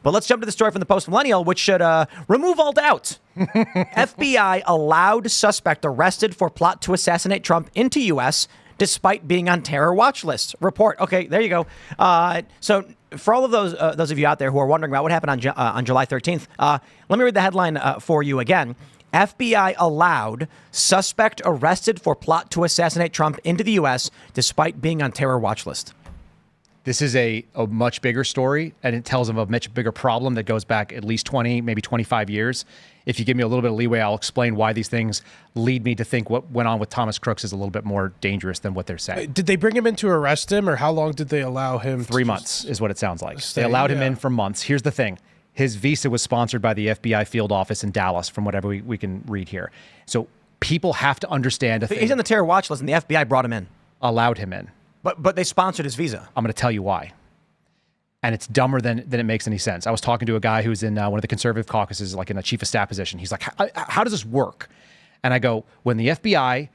But let's jump to the story from the Post Millennial, which should remove all doubt. FBI allowed suspect arrested for plot to assassinate Trump into U.S. despite being on terror watch list. Report. Okay, there you go. So for all of those of you out there who are wondering about what happened on July 13th, let me read the headline for you again. FBI allowed suspect arrested for plot to assassinate Trump into the U.S. despite being on terror watch list. This is a much bigger story, and it tells of a much bigger problem that goes back at least 20, maybe 25 years. If you give me a little bit of leeway, I'll explain why these things lead me to think what went on with Thomas Crooks is a little bit more dangerous than what they're saying. Did they bring him in to arrest him, or how long did they allow him? 3 months is what it sounds like. They allowed him in for months. Here's the thing. His visa was sponsored by the FBI field office in Dallas, from whatever we can read here. So people have to understand a thing. He's on the terror watch list, and the FBI brought him in. Allowed him in. But they sponsored his visa. I'm going to tell you why. And it's dumber than it makes any sense. I was talking to a guy who's in one of the conservative caucuses, like in a chief of staff position. He's like, how does this work? And I go, when the FBI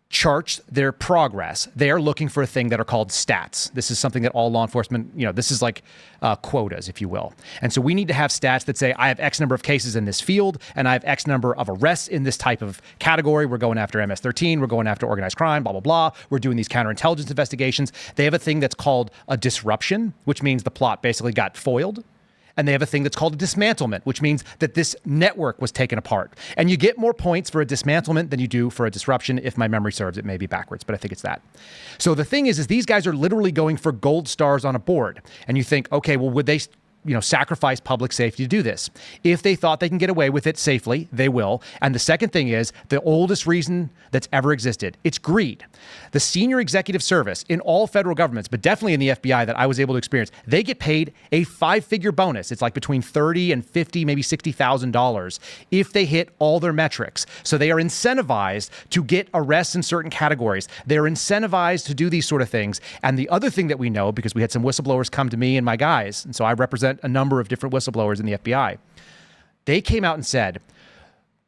charts their progress, they are looking for a thing that are called stats. This is something that all law enforcement, this is like quotas, if you will. And so we need to have stats that say, I have X number of cases in this field, and I have X number of arrests in this type of category. We're going after MS-13. We're going after organized crime, blah, blah, blah. We're doing these counterintelligence investigations. They have a thing that's called a disruption, which means the plot basically got foiled. And they have a thing that's called a dismantlement, which means that this network was taken apart. And you get more points for a dismantlement than you do for a disruption. If my memory serves, it may be backwards, but I think it's that. So the thing is these guys are literally going for gold stars on a board. And you think, okay, well, would they sacrifice public safety to do this? If they thought they can get away with it safely, they will. And the second thing is the oldest reason that's ever existed. It's greed. The senior executive service in all federal governments, but definitely in the FBI that I was able to experience, they get paid a 5-figure bonus. It's like between $30,000 and $50,000, maybe $60,000 if they hit all their metrics. So they are incentivized to get arrests in certain categories. They're incentivized to do these sort of things. And the other thing that we know, because we had some whistleblowers come to me and my guys, and so I represent a number of different whistleblowers in the FBI. They came out and said,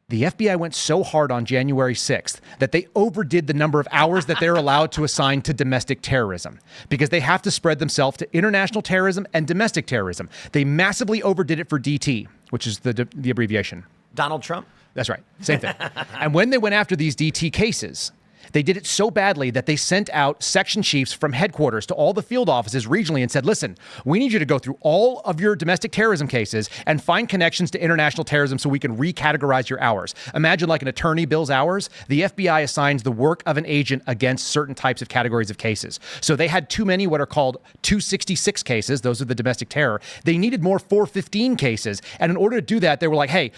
the FBI went so hard on January 6th that they overdid the number of hours that they're allowed to assign to domestic terrorism because they have to spread themselves to international terrorism and domestic terrorism. They massively overdid it for DT, which is the abbreviation. Donald Trump? That's right. Same thing. And when they went after these DT cases, they did it so badly that they sent out section chiefs from headquarters to all the field offices regionally and said, listen, we need you to go through all of your domestic terrorism cases and find connections to international terrorism so we can recategorize your hours. Imagine like an attorney bills hours. The FBI assigns the work of an agent against certain types of categories of cases. So they had too many what are called 266 cases. Those are the domestic terror. They needed more 415 cases. And in order to do that, they were like, hey,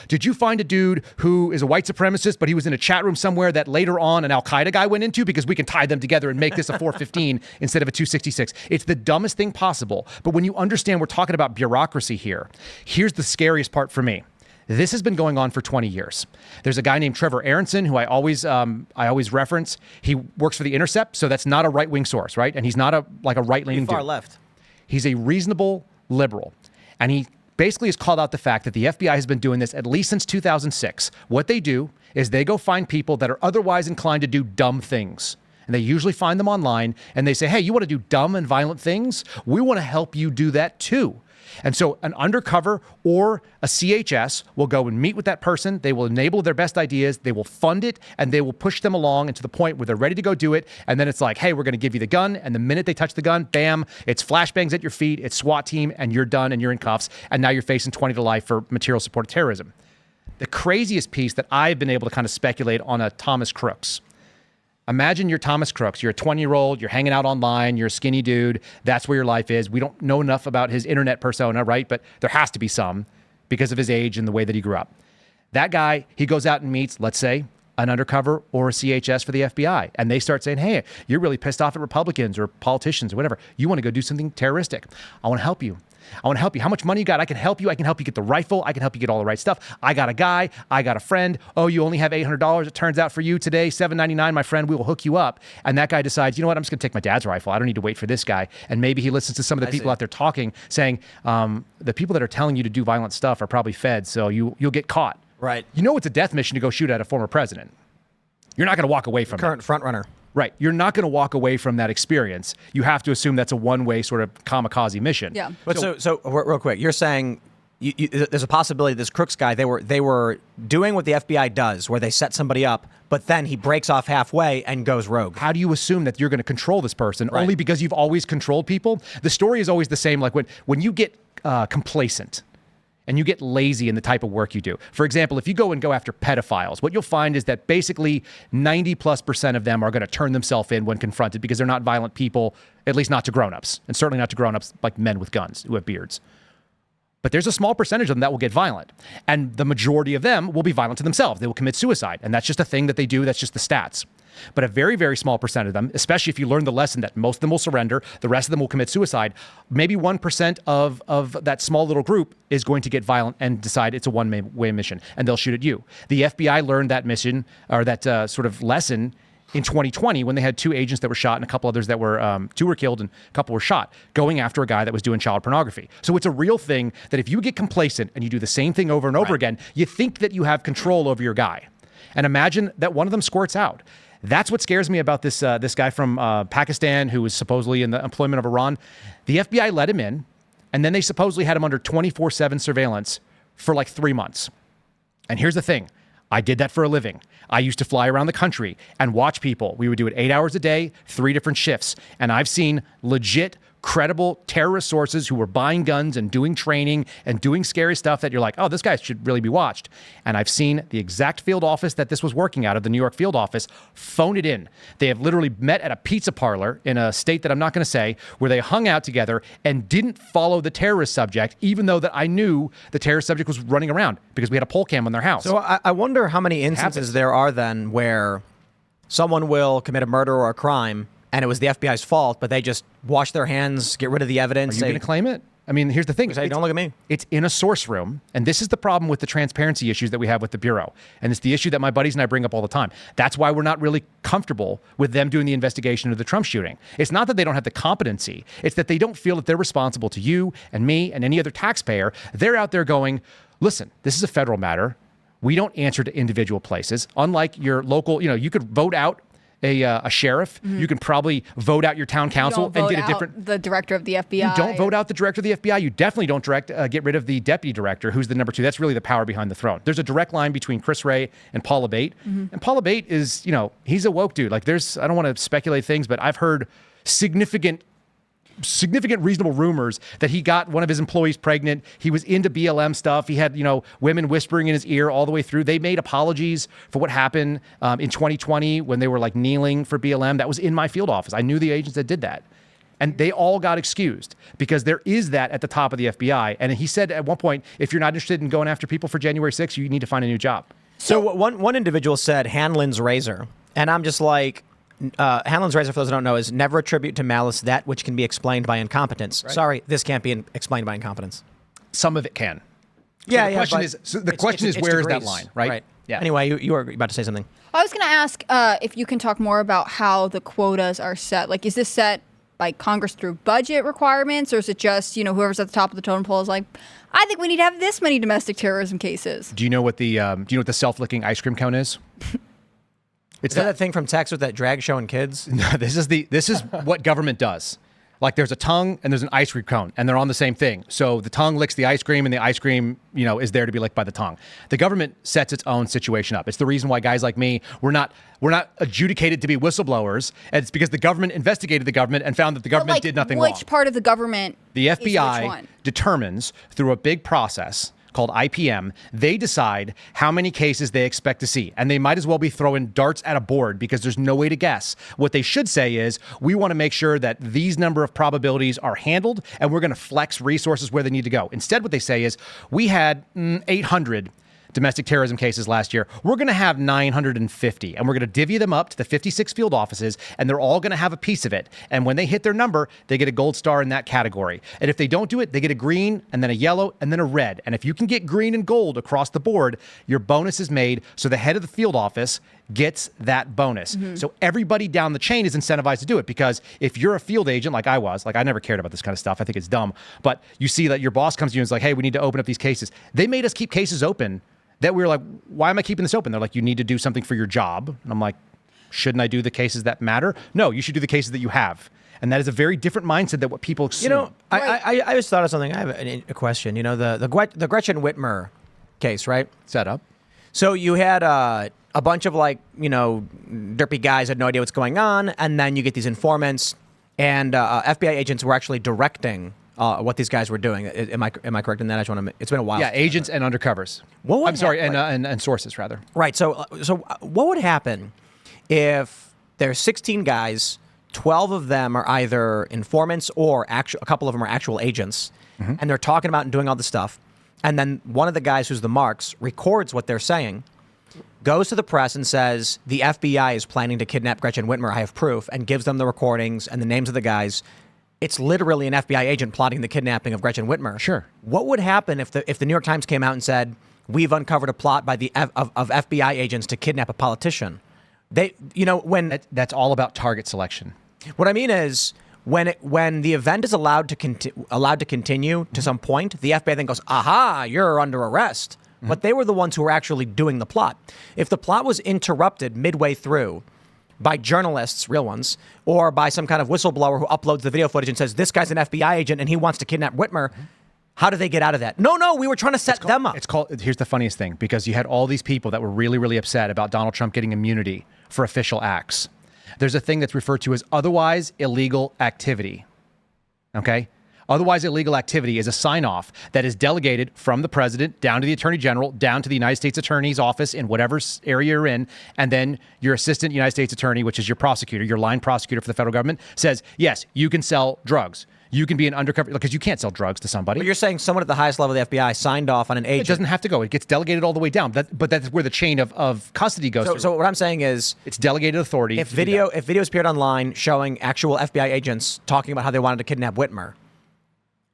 did you find a dude who is a white supremacist, but he was in a chat room somewhere that later on an Al-Qaeda guy went into, because we can tie them together and make this a 415 instead of a 266. It's the dumbest thing possible. But when you understand we're talking about bureaucracy here, here's the scariest part for me. This has been going on for 20 years. There's a guy named Trevor Aronson who I always reference. He works for The Intercept, so that's not a right-wing source, right? And he's not a right-leaning dude. Far left. He's a reasonable liberal. And he basically has called out the fact that the FBI has been doing this at least since 2006. What they do is they go find people that are otherwise inclined to do dumb things. And they usually find them online and they say, hey, you want to do dumb and violent things? We want to help you do that too. And so an undercover or a CHS will go and meet with that person. They will enable their best ideas. They will fund it and they will push them along and to the point where they're ready to go do it. And then it's like, hey, we're going to give you the gun. And the minute they touch the gun, bam, it's flashbangs at your feet. It's SWAT team and you're done and you're in cuffs. And now you're facing 20 to life for material support of terrorism. The craziest piece that I've been able to kind of speculate on a Thomas Crooks. Imagine you're Thomas Crooks. You're a 20-year-old. You're hanging out online. You're a skinny dude. That's where your life is. We don't know enough about his internet persona, right? But there has to be some because of his age and the way that he grew up. That guy, he goes out and meets, let's say, an undercover or a CHS for the FBI. And they start saying, hey, you're really pissed off at Republicans or politicians or whatever. You want to go do something terroristic. I want to help you. I want to help you. How much money you got? I can help you. I can help you get the rifle. I can help you get all the right stuff. I got a guy. I got a friend. Oh, you only have $800. It turns out for you today, $799, my friend, we will hook you up. And that guy decides, you know what? I'm just going to take my dad's rifle. I don't need to wait for this guy. And maybe he listens to some of the people out there talking, saying, the people that are telling you to do violent stuff are probably feds, so you'll get caught. Right. You know it's a death mission to go shoot at a former president. You're not going to walk away from current front runner. Right. You're not going to walk away from that experience. You have to assume that's a one-way sort of kamikaze mission. Yeah. But so real quick, you're saying there's a possibility this Crooks guy, they were doing what the FBI does, where they set somebody up, but then he breaks off halfway and goes rogue. How do you assume that you're going to control this person? Right. Only because you've always controlled people? The story is always the same. Like when you get complacent and you get lazy in the type of work you do. For example, if you go after pedophiles, what you'll find is that basically 90+% of them are going to turn themselves in when confronted because they're not violent people, at least not to grown-ups, and certainly not to grown-ups like men with guns who have beards. But there's a small percentage of them that will get violent. And the majority of them will be violent to themselves. They will commit suicide. And that's just a thing that they do. That's just the stats. But a very, very small percent of them, especially if you learn the lesson that most of them will surrender, the rest of them will commit suicide, maybe 1% of that small little group is going to get violent and decide it's a one-way mission, and they'll shoot at you. The FBI learned that mission, or that sort of lesson, in 2020 when they had 2 agents that were shot and a couple others that were, 2 were killed and a couple were shot, going after a guy that was doing child pornography. So it's a real thing that if you get complacent and you do the same thing over and over again, you think that you have control over your guy. And imagine that one of them squirts out. That's what scares me about this guy from Pakistan who was supposedly in the employment of Iran. The FBI let him in, and then they supposedly had him under 24/7 surveillance for like 3 months. And here's the thing. I did that for a living. I used to fly around the country and watch people. We would do it 8 hours a day, 3 different shifts. And I've seen legit, credible terrorist sources who were buying guns and doing training and doing scary stuff that you're like, oh, this guy should really be watched. And I've seen the exact field office that this was working out of, the New York field office, phone it in. They have literally met at a pizza parlor in a state that I'm not going to say, where they hung out together and didn't follow the terrorist subject, even though that I knew the terrorist subject was running around because we had a poll cam on their house. So I wonder how many instances there are then where someone will commit a murder or a crime and it was the FBI's fault, but they just wash their hands, get rid of the evidence. Are you going to claim it? I mean, here's the thing. Say, don't look at me. It's in a source room, and this is the problem with the transparency issues that we have with the Bureau. And it's the issue that my buddies and I bring up all the time. That's why we're not really comfortable with them doing the investigation of the Trump shooting. It's not that they don't have the competency. It's that they don't feel that they're responsible to you and me and any other taxpayer. They're out there going, listen, this is a federal matter. We don't answer to individual places. Unlike your local, you could vote out a sheriff. Mm-hmm. You can probably vote out your town council and get a different. The director of the FBI. You don't vote out the director of the FBI. You definitely don't get rid of the deputy director, who's the number 2. That's really the power behind the throne. There's a direct line between Chris Wray and Paul Abate. Mm-hmm. And Paul Abate is, he's a woke dude. Like I don't want to speculate things, but I've heard significant reasonable rumors that he got one of his employees pregnant. He was into BLM stuff. He had, women whispering in his ear all the way through. They made apologies for what happened in 2020 when they were like kneeling for BLM. That was in my field office. I knew the agents that did that. And they all got excused because there is that at the top of the FBI. And he said at one point, if you're not interested in going after people for January 6th, you need to find a new job. So one individual said Hanlon's razor. And I'm just like, Hanlon's razor, for those who don't know, is never attribute to malice that which can be explained by incompetence. Right. Sorry, this can't be explained by incompetence. Some of it can. Yeah, the question is where is that line, right? Yeah. Anyway, you were about to say something. I was going to ask if you can talk more about how the quotas are set. Like, is this set by Congress through budget requirements, or is it just, whoever's at the top of the totem pole is like, I think we need to have this many domestic terrorism cases? Do you know what the self-licking ice cream cone is? Is that thing from Texas with that drag showing kids? No, this is what government does. Like there's a tongue and there's an ice cream cone, and they're on the same thing. So the tongue licks the ice cream, and the ice cream, is there to be licked by the tongue. The government sets its own situation up. It's the reason why guys like me, we're not adjudicated to be whistleblowers. And it's because the government investigated the government and found that the government did nothing wrong. Which part of the government? The FBI determines through a big process called IPM, they decide how many cases they expect to see. And they might as well be throwing darts at a board because there's no way to guess. What they should say is, we want to make sure that these number of probabilities are handled, and we're going to flex resources where they need to go. Instead, what they say is, we had 800 domestic terrorism cases last year. We're going to have 950, and we're going to divvy them up to the 56 field offices, and they're all going to have a piece of it. And when they hit their number, they get a gold star in that category. And if they don't do it, they get a green, and then a yellow, and then a red. And if you can get green and gold across the board, your bonus is made, so the head of the field office gets that bonus. Mm-hmm. So everybody down the chain is incentivized to do it, because if you're a field agent like I was, I never cared about this kind of stuff. I think it's dumb. But you see that your boss comes to you and is like, hey, we need to open up these cases. They made us keep cases open that we were like, why am I keeping this open? They're like, you need to do something for your job. And I'm like, shouldn't I do the cases that matter? No, you should do the cases that you have. And that is a very different mindset than what people assume. You know, I just thought of something. I have a question. You know, the Gretchen Whitmer case, right? Set up. So you had a bunch of derpy guys had no idea what's going on, and then you get these informants, and FBI agents were actually directing what these guys were doing. Am I correct in that? I just want to. It's been a while. Yeah, agents and undercovers. I'm sorry, and sources rather. Right. So what would happen if there's 16 guys? 12 of them are either informants or a couple of them are actual agents, and they're talking about and doing all this stuff. And then one of the guys who's the marks records what they're saying, goes to the press and says, the FBI is planning to kidnap Gretchen Whitmer. I have proof, and gives them the recordings and the names of the guys. It's literally an FBI agent plotting the kidnapping of Gretchen Whitmer. Sure. What would happen if the New York Times came out and said, we've uncovered a plot by of FBI agents to kidnap a politician? That's all about target selection. What I mean is, when the event is allowed to continue to some point, the FBI then goes, aha, you're under arrest. But they were the ones who were actually doing the plot. If the plot was interrupted midway through by journalists, real ones, or by some kind of whistleblower who uploads the video footage and says, this guy's an FBI agent and he wants to kidnap Whitmer, how do they get out of that? No, we were trying to set them up. Here's the funniest thing, because you had all these people that were really, really upset about Donald Trump getting immunity for official acts. There's a thing that's referred to as otherwise illegal activity. Okay? Otherwise illegal activity is a sign-off that is delegated from the president down to the attorney general, down to the United States attorney's office in whatever area you're in, and then your assistant United States attorney, which is your prosecutor, your line prosecutor for the federal government, says, yes, you can sell drugs. You can be an undercover, because you can't sell drugs to somebody. But you're saying someone at the highest level of the FBI signed off on an agent. It doesn't have to go. It gets delegated all the way down. But that's where the chain of custody goes through. So what I'm saying is, it's delegated authority. If videos appeared online showing actual FBI agents talking about how they wanted to kidnap Whitmer,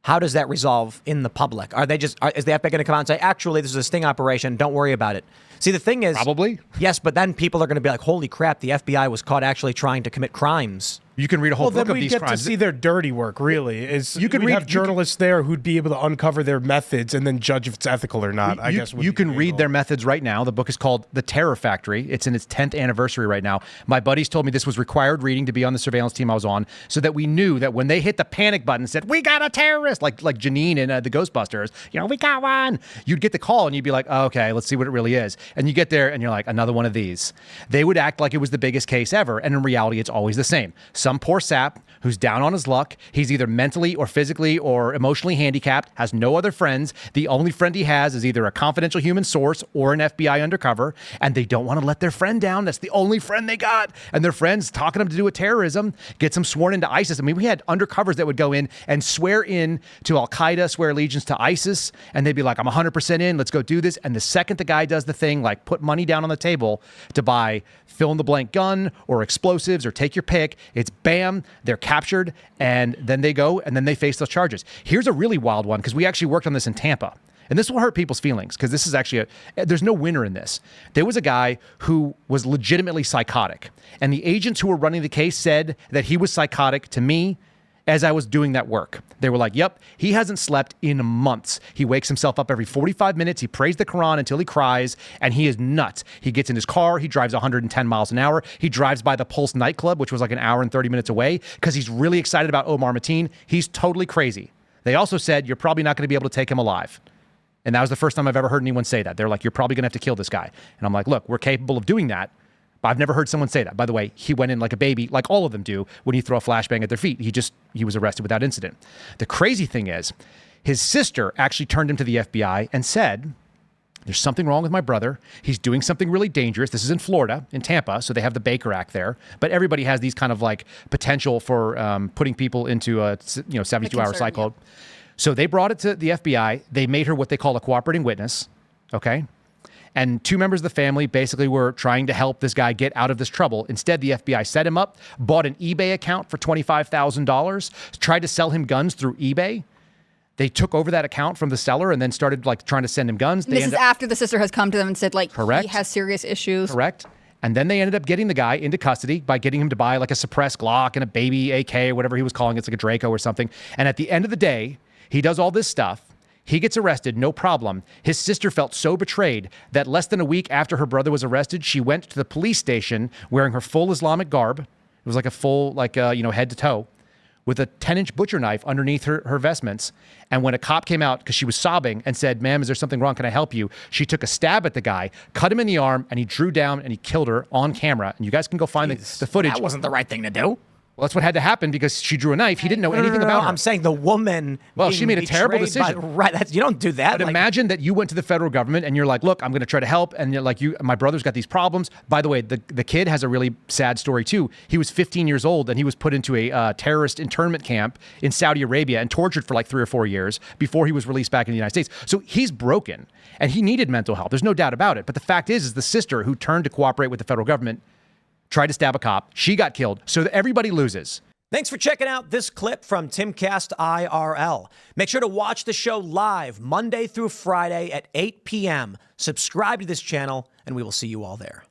how does that resolve in the public? Is the FBI going to come out and say, actually, this is a sting operation, don't worry about it? See, the thing is... Probably. Yes, but then people are going to be like, holy crap, the FBI was caught actually trying to commit crimes. You can read a whole book of these crimes. Well, then we get to see their dirty work, really. You can have journalists there who'd be able to uncover their methods and then judge if it's ethical or not, I guess. You can read their methods right now. The book is called The Terror Factory. It's in its 10th anniversary right now. My buddies told me this was required reading to be on the surveillance team I was on, so that we knew that when they hit the panic button and said, we got a terrorist, like Janine in the Ghostbusters, we got one. You'd get the call and you'd be like, oh, okay, let's see what it really is. And you get there and you're like, another one of these. They would act like it was the biggest case ever. And in reality, it's always the same. Some poor sap who's down on his luck. He's either mentally or physically or emotionally handicapped, has no other friends. The only friend he has is either a confidential human source or an FBI undercover, and they don't want to let their friend down. That's the only friend they got. And their friend's talking them to do with terrorism, gets them sworn into ISIS. I mean, we had undercovers that would go in and swear in to Al-Qaeda, swear allegiance to ISIS, and they'd be like, I'm 100% in, let's go do this. And the second the guy does the thing, like put money down on the table to buy fill-in-the-blank gun or explosives or take your pick, it's bam, they're captured, and then they go, and then they face those charges. Here's a really wild one, because we actually worked on this in Tampa. And this will hurt people's feelings, because this is actually there's no winner in this. There was a guy who was legitimately psychotic, and the agents who were running the case said that he was psychotic to me as I was doing that work. They were like, yep, he hasn't slept in months. He wakes himself up every 45 minutes. He prays the Quran until he cries, and he is nuts. He gets in his car. He drives 110 miles an hour. He drives by the Pulse nightclub, which was like an hour and 30 minutes away, because he's really excited about Omar Mateen. He's totally crazy. They also said, you're probably not going to be able to take him alive. And that was the first time I've ever heard anyone say that. They're like, you're probably going to have to kill this guy. And I'm like, look, we're capable of doing that. But I've never heard someone say that. By the way, he went in like a baby, like all of them do, when you throw a flashbang at their feet. He was arrested without incident. The crazy thing is, his sister actually turned him to the FBI and said, there's something wrong with my brother. He's doing something really dangerous. This is in Florida, in Tampa, so they have the Baker Act there. But everybody has these kind of like potential for putting people into a 72-hour cycle. Yeah. So they brought it to the FBI. They made her what they call a cooperating witness, okay? And two members of the family basically were trying to help this guy get out of this trouble. Instead, the FBI set him up, bought an eBay account for $25,000, tried to sell him guns through eBay. They took over that account from the seller and then started like trying to send him guns. This is after the sister has come to them and said like, correct, he has serious issues. Correct. And then they ended up getting the guy into custody by getting him to buy like a suppressed Glock and a baby AK or whatever he was calling it. It's like a Draco or something. And at the end of the day, he does all this stuff. He gets arrested, no problem. His sister felt so betrayed that less than a week after her brother was arrested, she went to the police station wearing her full Islamic garb. It was like a full, head to toe, with a 10-inch butcher knife underneath her vestments. And when a cop came out, because she was sobbing, and said, "Ma'am, is there something wrong? Can I help you?" She took a stab at the guy, cut him in the arm, and he drew down and he killed her on camera. And you guys can go find the footage. That wasn't the right thing to do. Well, that's what had to happen because she drew a knife. He didn't know anything about her. I'm saying the woman. Well, she made a terrible betrayed decision. Right. You don't do that. But imagine that you went to the federal government and you're like, "Look, I'm going to try to help." And you're like, my brother's got these problems. By the way, the kid has a really sad story too. He was 15 years old and he was put into a terrorist internment camp in Saudi Arabia and tortured for like 3 or 4 years before he was released back in the United States. So he's broken and he needed mental help. There's no doubt about it. But the fact is the sister who turned to cooperate with the federal government tried to stab a cop. She got killed. So everybody loses. Thanks for checking out this clip from Timcast IRL. Make sure to watch the show live Monday through Friday at 8 p.m. Subscribe to this channel, and we will see you all there.